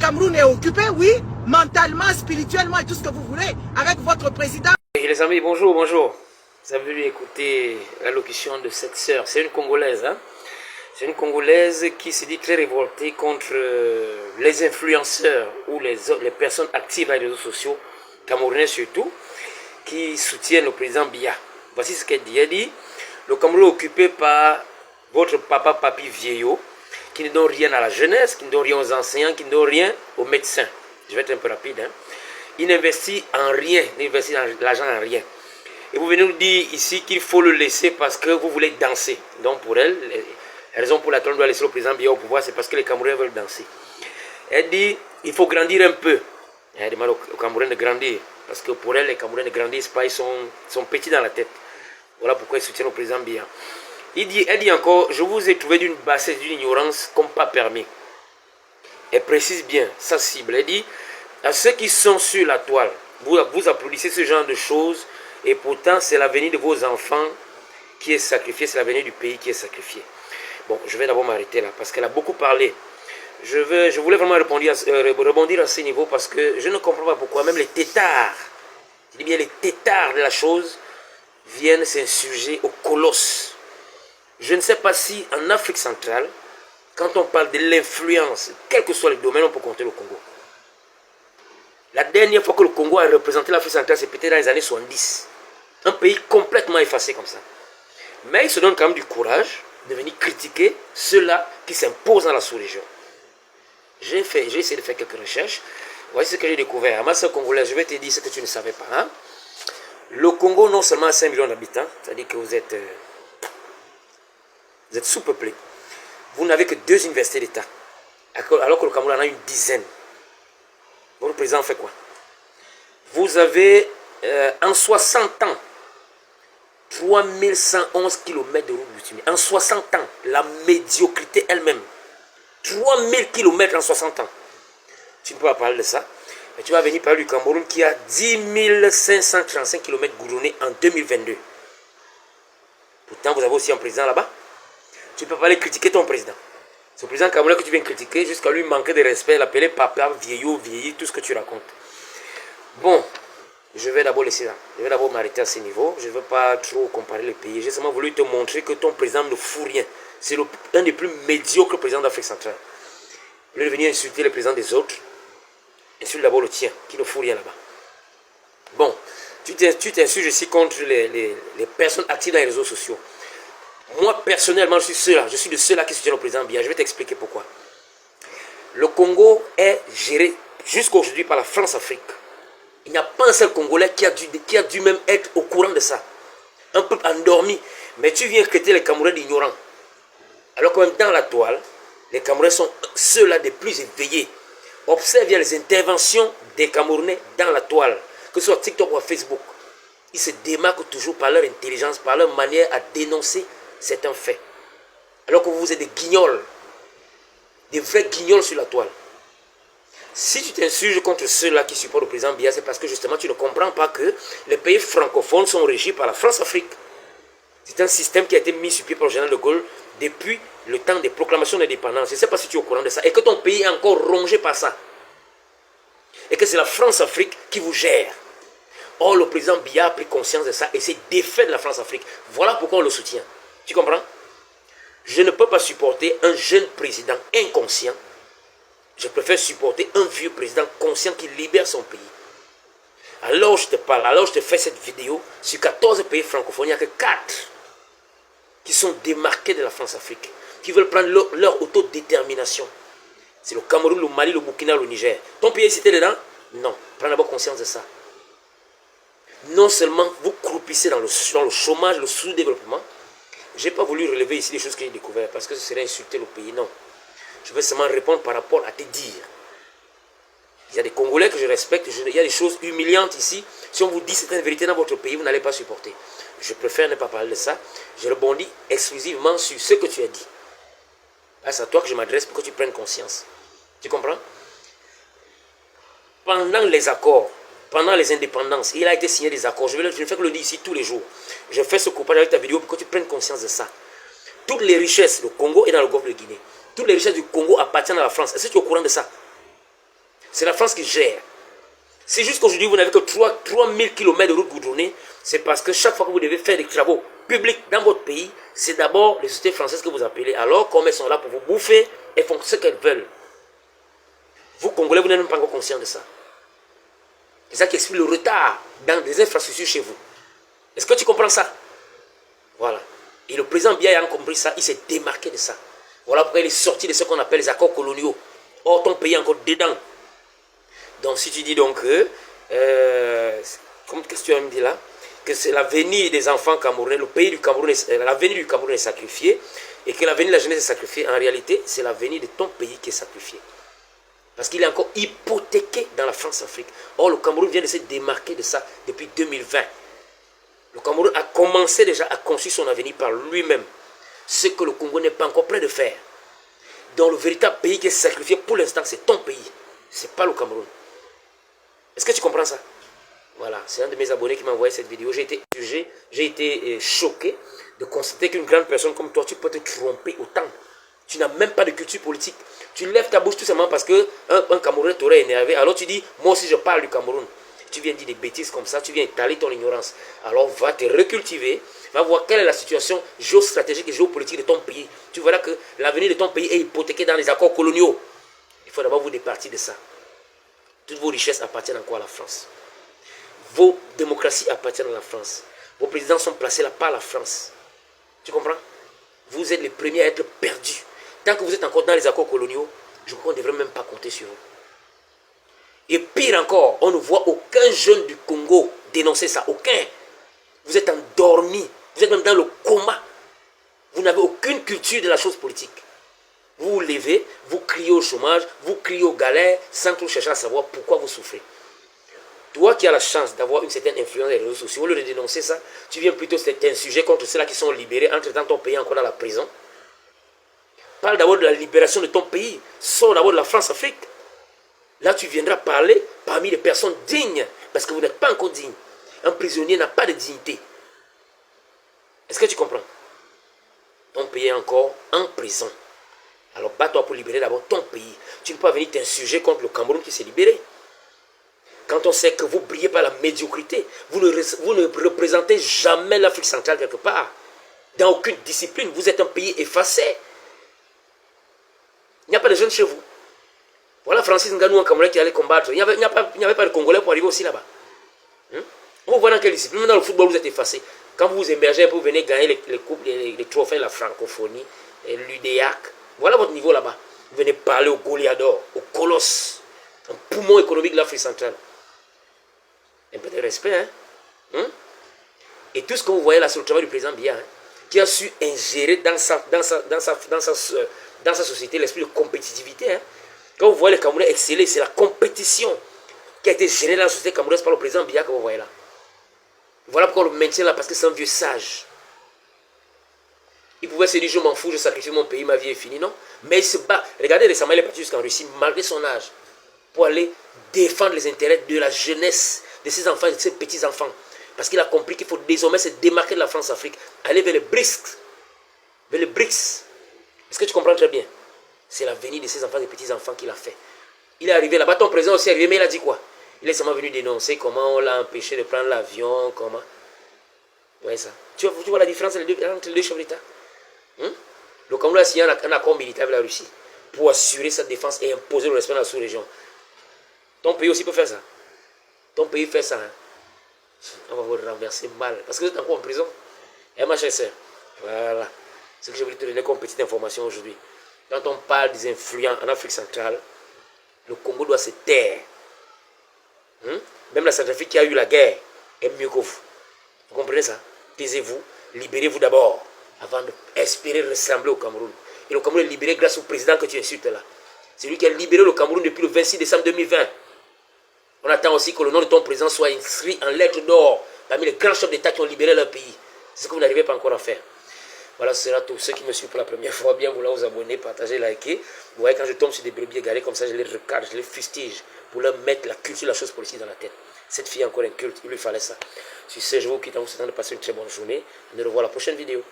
Cameroun est occupé, oui, mentalement, spirituellement et tout ce que vous voulez, avec votre président. Et les amis, bonjour, bonjour. Vous avez vu écouter l'allocution de cette sœur. C'est une Congolaise, hein. C'est une Congolaise qui se dit très révoltée contre les influenceurs ou les personnes actives dans les réseaux sociaux, camerounais surtout, qui soutiennent le président Biya. Voici ce qu'elle dit. Elle dit, le Cameroun est occupé par votre papa, papi vieillot, qui ne donne rien à la jeunesse, qui ne donne rien aux enseignants, qui ne donne rien aux médecins. Je vais être un peu rapide. Hein. Il n'investit en rien, il n'investit l'argent en rien. Et vous venez nous dire ici qu'il faut le laisser parce que vous voulez danser. Donc pour elle, la raison pour laquelle on doit laisser le président Biya au pouvoir, c'est parce que les Camerounais veulent danser. Elle dit, il faut grandir un peu. Elle demande aux Camerounais de grandir. Parce que pour elle, les Camerounais ne grandissent pas, ils sont petits dans la tête. Voilà pourquoi ils soutiennent le président Biya. Elle dit encore, je vous ai trouvé d'une bassesse, d'une ignorance comme pas permis. Elle précise bien sa cible. Elle dit, à ceux qui sont sur la toile, vous applaudissez ce genre de choses, et pourtant c'est l'avenir de vos enfants qui est sacrifié, c'est l'avenir du pays qui est sacrifié. Bon, je vais d'abord m'arrêter là, parce qu'elle a beaucoup parlé. Je voulais vraiment rebondir à ce niveau, parce que je ne comprends pas pourquoi même les têtards, je dis bien les têtards de la chose, viennent s'insurger au colosse. Je ne sais pas si en Afrique centrale, quand on parle de l'influence, quel que soit le domaine, on peut compter le Congo. La dernière fois que le Congo a représenté l'Afrique centrale, c'est peut-être dans les années 70. Un pays complètement effacé comme ça. Mais il se donne quand même du courage de venir critiquer ceux-là qui s'imposent dans la sous-région. J'ai essayé de faire quelques recherches. Voici ce que j'ai découvert. À ma sœur congolaise, je vais te dire ce que tu ne savais pas. Hein? Le Congo, non seulement a 5 millions d'habitants, c'est-à-dire que vous êtes sous-peuplé. Vous n'avez que 2 universités d'État, alors que le Cameroun en a une dizaine. Votre président fait quoi? Vous avez en 60 ans 3111 km de route bitumée. En 60 ans, la médiocrité elle-même. 3000 km en 60 ans. Tu ne peux pas parler de ça. Mais tu vas venir parler du Cameroun qui a 10 535 km goudronnés en 2022. Pourtant, vous avez aussi un président là-bas. Tu ne peux pas aller critiquer ton président. Ce président camerounais que tu viens critiquer, jusqu'à lui manquer de respect, l'appeler papa, vieillot, vieilli, tout ce que tu racontes. Bon, je vais d'abord laisser là. Je vais d'abord m'arrêter à ce niveau. Je ne veux pas trop comparer les pays. J'ai seulement voulu te montrer que ton président ne fout rien. C'est un des plus médiocres présidents d'Afrique centrale. Au lieu de venir insulter les présidents des autres, insulte d'abord le tien, qui ne fout rien là-bas. Bon, tu t'insurges ici contre les personnes actives dans les réseaux sociaux. Moi, personnellement, je suis de ceux-là qui soutiennent le président Biya. Je vais t'expliquer pourquoi. Le Congo est géré jusqu'à aujourd'hui par la France-Afrique. Il n'y a pas un seul Congolais qui a dû même être au courant de ça. Un peu endormi. Mais tu viens traiter les Camerounais d'ignorants. Alors que même dans la toile, les Camerounais sont ceux-là des plus éveillés. Observe bien les interventions des Camerounais dans la toile, que ce soit TikTok ou Facebook. Ils se démarquent toujours par leur intelligence, par leur manière à dénoncer certains faits. Alors que vous êtes des guignols, des vrais guignols sur la toile. Si tu t'insurges contre ceux-là qui supportent le président Biya, c'est parce que justement tu ne comprends pas que les pays francophones sont régis par la France-Afrique. C'est un système qui a été mis sur pied par le général de Gaulle depuis le temps des proclamations d'indépendance. Je ne sais pas si tu es au courant de ça. Et que ton pays est encore rongé par ça. Et que c'est la France-Afrique qui vous gère. Or, le président Biya a pris conscience de ça et s'est défait de la France-Afrique. Voilà pourquoi on le soutient. Tu comprends? Je ne peux pas supporter un jeune président inconscient. Je préfère supporter un vieux président conscient qui libère son pays. Alors je te parle, alors je te fais cette vidéo. Sur 14 pays francophones, il n'y a que 4 qui sont démarqués de la France-Afrique, qui veulent prendre leur autodétermination. C'est le Cameroun, le Mali, le Burkina, le Niger. Ton pays est cité dedans? Non. Prends d'abord conscience de ça. Non seulement vous croupissez dans le chômage, le sous-développement. Je n'ai pas voulu relever ici les choses que j'ai découvertes parce que ce serait insulter le pays. Non. Je vais seulement répondre par rapport à tes dires. Il y a des Congolais que je respecte. Il y a des choses humiliantes ici. Si on vous dit certaines vérités dans votre pays, vous n'allez pas supporter. Je préfère ne pas parler de ça. Je rebondis exclusivement sur ce que tu as dit. C'est à toi que je m'adresse pour que tu prennes conscience. Tu comprends? Pendant les accords, pendant les indépendances, il a été signé des accords. Je ne fais que le dire ici tous les jours. Je fais ce coupage avec ta vidéo pour que tu prennes conscience de ça. Toutes les richesses, le Congo est dans le golfe de Guinée. Toutes les richesses du Congo appartiennent à la France. Est-ce que tu es au courant de ça? C'est la France qui gère. C'est juste qu'aujourd'hui, vous n'avez que 3000 km de route goudronnée. C'est parce que chaque fois que vous devez faire des travaux publics dans votre pays, c'est d'abord les sociétés françaises que vous appelez. Alors, comme elles sont là pour vous bouffer, elles font ce qu'elles veulent. Vous, Congolais, vous n'êtes même pas encore conscient de ça. C'est ça qui explique le retard dans des infrastructures chez vous. Est-ce que tu comprends ça? Voilà. Et le président Biya a compris ça, il s'est démarqué de ça. Voilà pourquoi il est sorti de ce qu'on appelle les accords coloniaux. Or, ton pays est encore dedans. Donc, si tu dis donc que, qu'est-ce que tu as me dit là? Que c'est l'avenir des enfants camerounais, le pays du Cameroun, l'avenir du Cameroun est sacrifié, et que l'avenir de la jeunesse est sacrifié, en réalité, c'est l'avenir de ton pays qui est sacrifié. Parce qu'il est encore hypothéqué dans la France-Afrique. Or, le Cameroun vient de se démarquer de ça depuis 2020. Le Cameroun a commencé déjà à construire son avenir par lui-même. Ce que le Congo n'est pas encore prêt de faire. Donc, le véritable pays qui est sacrifié pour l'instant, c'est ton pays. Ce n'est pas le Cameroun. Est-ce que tu comprends ça? Voilà, c'est un de mes abonnés qui m'a envoyé cette vidéo. J'ai été jugé, j'ai été choqué de constater qu'une grande personne comme toi, tu peux te tromper autant. Tu n'as même pas de culture politique. Tu lèves ta bouche tout simplement parce qu'un Camerounais t'aurait énervé. Alors tu dis, moi aussi je parle du Cameroun. Tu viens dire des bêtises comme ça, tu viens étaler ton ignorance. Alors va te recultiver, va voir quelle est la situation géostratégique et géopolitique de ton pays. Tu verras que l'avenir de ton pays est hypothéqué dans les accords coloniaux. Il faut d'abord vous départir de ça. Toutes vos richesses appartiennent encore à la France. Vos démocraties appartiennent à la France. Vos présidents sont placés là par la France. Tu comprends? Vous êtes les premiers à être perdus. Tant que vous êtes encore dans les accords coloniaux, je crois qu'on ne devrait même pas compter sur vous. Et pire encore, on ne voit aucun jeune du Congo dénoncer ça. Aucun. Vous êtes endormis. Vous êtes même dans le coma. Vous n'avez aucune culture de la chose politique. Vous vous levez, vous criez au chômage, vous criez aux galères, sans trop chercher à savoir pourquoi vous souffrez. Toi qui as la chance d'avoir une certaine influence des réseaux sociaux, au lieu de dénoncer ça, tu viens plutôt t'insurger contre ceux-là qui sont libérés, entre-temps ton pays est encore dans la prison. Parle d'abord de la libération de ton pays, sors d'abord de la France-Afrique. Là, tu viendras parler parmi les personnes dignes, parce que vous n'êtes pas encore digne. Un prisonnier n'a pas de dignité. Est-ce que tu comprends? Ton pays est encore en prison. Alors bats-toi pour libérer d'abord ton pays. Tu ne peux pas venir t'insurger contre le Cameroun qui s'est libéré. Quand on sait que vous brillez par la médiocrité, vous ne représentez jamais l'Afrique centrale quelque part. Dans aucune discipline, vous êtes un pays effacé. Il n'y a pas de jeunes chez vous. Voilà Francis Ngannou, un Camerounais qui allait combattre. Il n'y avait pas de Congolais pour arriver aussi là-bas. Vous voyez dans quelle discipline? Même dans le football, vous êtes effacé. Quand vous vous émergez, vous venez gagner les trophées de la francophonie, l'UDEAC. Voilà votre niveau là-bas. Vous venez parler au Goliador, au Colosse, un poumon économique de l'Afrique centrale. Un peu de respect, hein? Et tout ce que vous voyez là, c'est le travail du président Biya, qui a su ingérer dans sa société l'esprit de compétitivité. Hein? Quand vous voyez les Camerounais exceller, c'est la compétition qui a été gérée dans la société camerounaise par le président Biya que vous voyez là. Voilà pourquoi on le maintient là, parce que c'est un vieux sage. Il pouvait se dire, je m'en fous, je sacrifie mon pays, ma vie est finie, non? Mais il se bat. Regardez récemment, il est parti jusqu'en Russie, malgré son âge, pour aller défendre les intérêts de la jeunesse, de ses enfants, de ses petits-enfants. Parce qu'il a compris qu'il faut désormais se démarquer de la France-Afrique, aller vers les BRICS. Vers les BRICS. Est-ce que tu comprends très bien? C'est l'avenir de ses enfants, des petits-enfants qu'il a fait. Il est arrivé là-bas, ton président aussi est arrivé, mais il a dit quoi? Il est seulement venu dénoncer comment on l'a empêché de prendre l'avion, comment... Ouais, ça. Tu vois la différence entre les deux chefs d'État? Le Cameroun a signé un accord militaire avec la Russie pour assurer sa défense et imposer le respect dans la sous-région. Ton pays aussi peut faire ça. Ton pays fait ça. Hein? On va vous renverser mal. Parce que vous êtes encore en prison. Et ma chère sœur, voilà. Ce que je voulais te donner comme petite information aujourd'hui. Quand on parle des influents en Afrique centrale, le Congo doit se taire. Même la Centrafrique qui a eu la guerre est mieux que vous. Vous comprenez ça? Taisez-vous, libérez-vous d'abord avant d'espérer ressembler au Cameroun. Et le Cameroun est libéré grâce au président que tu insultes là. C'est lui qui a libéré le Cameroun depuis le 26 décembre 2020. On attend aussi que le nom de ton président soit inscrit en lettres d'or parmi les grands chefs d'État qui ont libéré leur pays. C'est ce que vous n'arrivez pas encore à faire. Voilà, ce sera tout. Ceux qui me suivent pour la première fois, bien vouloir vous abonner, partager, liker. Vous voyez, quand je tombe sur des brebis égarés comme ça, je les recadre, je les fustige pour leur mettre la culture, la chose politique dans la tête. Cette fille est encore inculte, il lui fallait ça. Sur ce, je vous quitte en vous souhaitant de passer une très bonne journée. On se revoit à la prochaine vidéo.